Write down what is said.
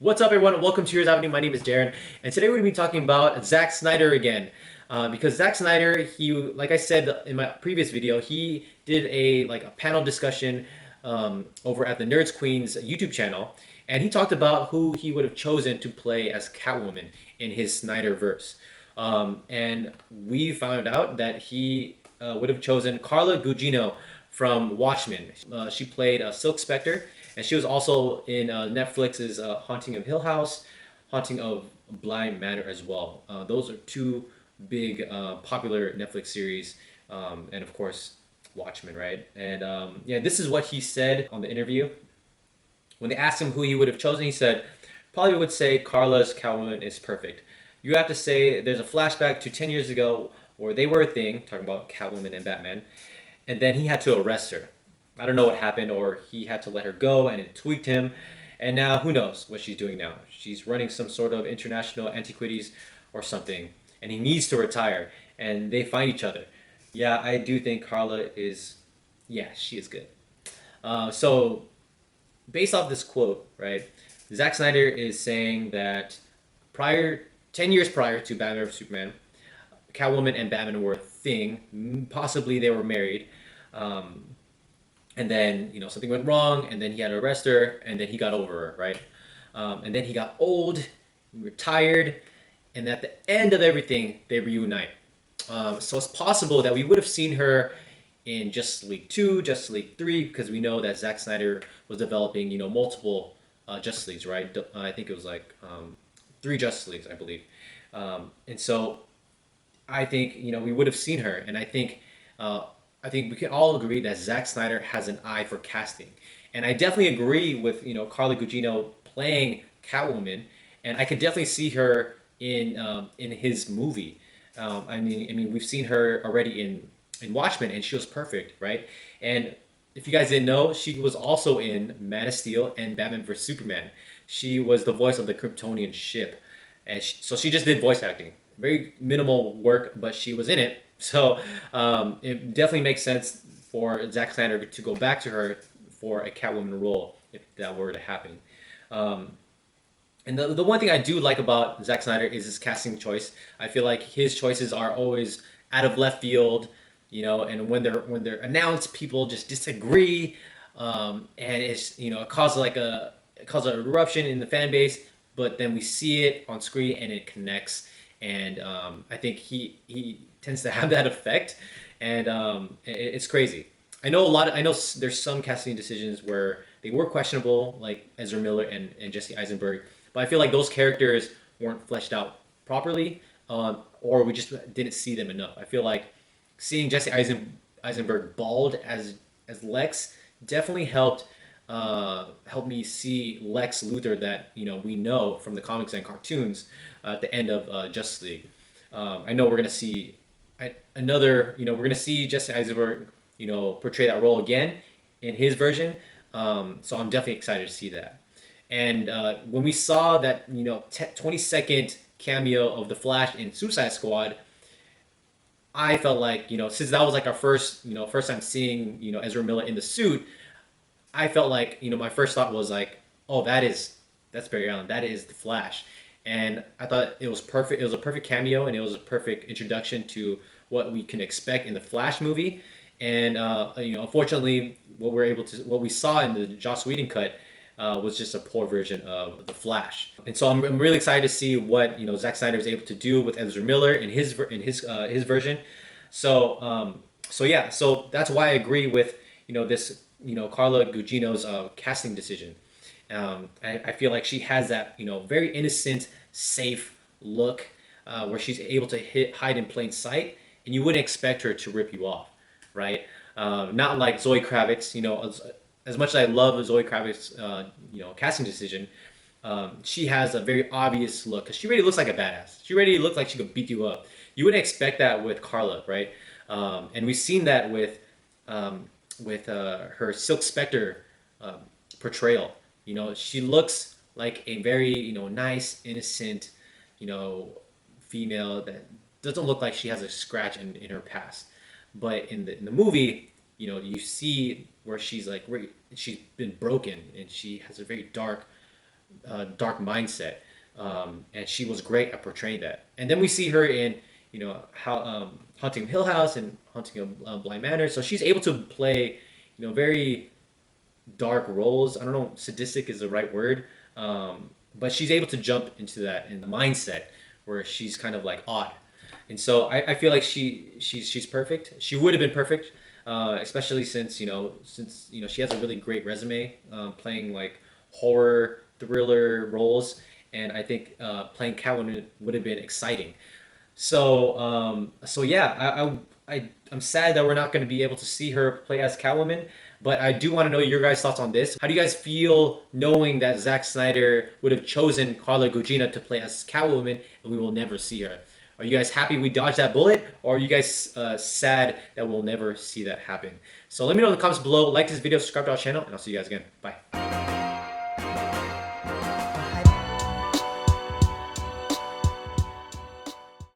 What's up, everyone? Welcome to Here's Avenue. My name is Darren, and today we're going to be talking about Zack Snyder again. Because Zack Snyder, like I said in my previous video, he did a panel discussion over at the Nerds Queens YouTube channel, and he talked about who he would have chosen to play as Catwoman in his Snyderverse. And we found out that he would have chosen Carla Gugino from Watchmen. She played Silk Spectre, and she was also in Netflix's Haunting of Hill House, Haunting of Blind Manor as well. Those are two big popular Netflix series, and of course Watchmen, right? And yeah, this is what he said on the interview. When they asked him who he would have chosen, he said, "Probably would say Carla's Catwoman is perfect. You have to say there's a flashback to 10 years ago where they were a thing," talking about Catwoman and Batman, "and then he had to arrest her. I don't know what happened, or he had to let her go and it tweaked him. And now who knows what she's doing now? She's running some sort of international antiquities or something, and he needs to retire. And they find each other. Yeah, I do think Carla is, yeah, she is good." So based off this quote, right, Zack Snyder is saying that 10 years prior to Batman vs Superman, Catwoman and Batman were a thing. Possibly they were married. And then something went wrong, and then he had to arrest her, and then he got over her, right? And then he got old, retired, and at the end of everything, they reunite. So it's possible that we would have seen her in Justice League 2, Justice League 3, because we know that Zack Snyder was developing multiple Justice Leagues, right? I think it was like 3 Justice Leagues, I believe. And so I think we would have seen her, and I think we can all agree that Zack Snyder has an eye for casting, and I definitely agree with Carla Gugino playing Catwoman, and I could definitely see her in his movie. I mean, we've seen her already in Watchmen, and she was perfect, right? And if you guys didn't know, she was also in Man of Steel and Batman vs Superman. She was the voice of the Kryptonian ship, and so she just did voice acting. Very minimal work, but she was in it. So it definitely makes sense for Zack Snyder to go back to her for a Catwoman role if that were to happen. Um, and the one thing I do like about Zack Snyder is his casting choice. I feel like his choices are always out of left field, and when they're announced, people just disagree, and it causes it causes an eruption in the fan base. But then we see it on screen and it connects, and I think he tends to have that effect, and it's crazy. I know there's some casting decisions where they were questionable, like Ezra Miller and Jesse Eisenberg, but I feel like those characters weren't fleshed out properly, or we just didn't see them enough. I feel like seeing Eisenberg bald as Lex definitely helped me see Lex Luthor that we know from the comics and cartoons at the end of Justice League. I know we're gonna see we're gonna see Jesse Eisenberg portray that role again in his version. So I'm definitely excited to see that. And when we saw that 20-second cameo of the Flash in Suicide Squad, I felt like since that was like our first time seeing Ezra Miller in the suit, I felt like my first thought was like, oh, that's Barry Allen, that is the Flash, and I thought it was perfect. It was a perfect cameo, and it was a perfect introduction to what we can expect in the Flash movie. And unfortunately, what we saw in the Joss Whedon cut was just a poor version of the Flash. And so I'm really excited to see what Zack Snyder is able to do with Ezra Miller in his version. So yeah, so that's why I agree with this Carla Gugino's casting decision. I feel like she has that very innocent, safe look where she's able to hide in plain sight, and you wouldn't expect her to rip you off, right? Not like Zoe Kravitz. As much as I love Zoe Kravitz's casting decision, she has a very obvious look because she really looks like a badass. She really looks like she could beat you up. You wouldn't expect that with Carla, right? And we've seen that with her Silk Spectre portrayal. She looks like a very nice, innocent, female that doesn't look like she has a scratch in her past. But in the movie, you see where she's been broken, and she has a very dark dark mindset, and she was great at portraying that. And then we see her in how Haunting Hill House and Haunting of Blind Manor, so she's able to play very dark roles. I don't know, sadistic is the right word, but she's able to jump into that in the mindset where she's kind of like odd, and so I feel like she's perfect. She would have been perfect, especially since she has a really great resume, playing like horror thriller roles, and I think playing Catwoman would have been exciting. So yeah, I'm sad that we're not going to be able to see her play as Catwoman, but I do want to know your guys' thoughts on this. How do you guys feel knowing that Zack Snyder would have chosen Carla Gugino to play as Catwoman and we will never see her? Are you guys happy we dodged that bullet, or are you guys sad that we'll never see that happen? So let me know in the comments below. Like this video, subscribe to our channel, and I'll see you guys again. Bye.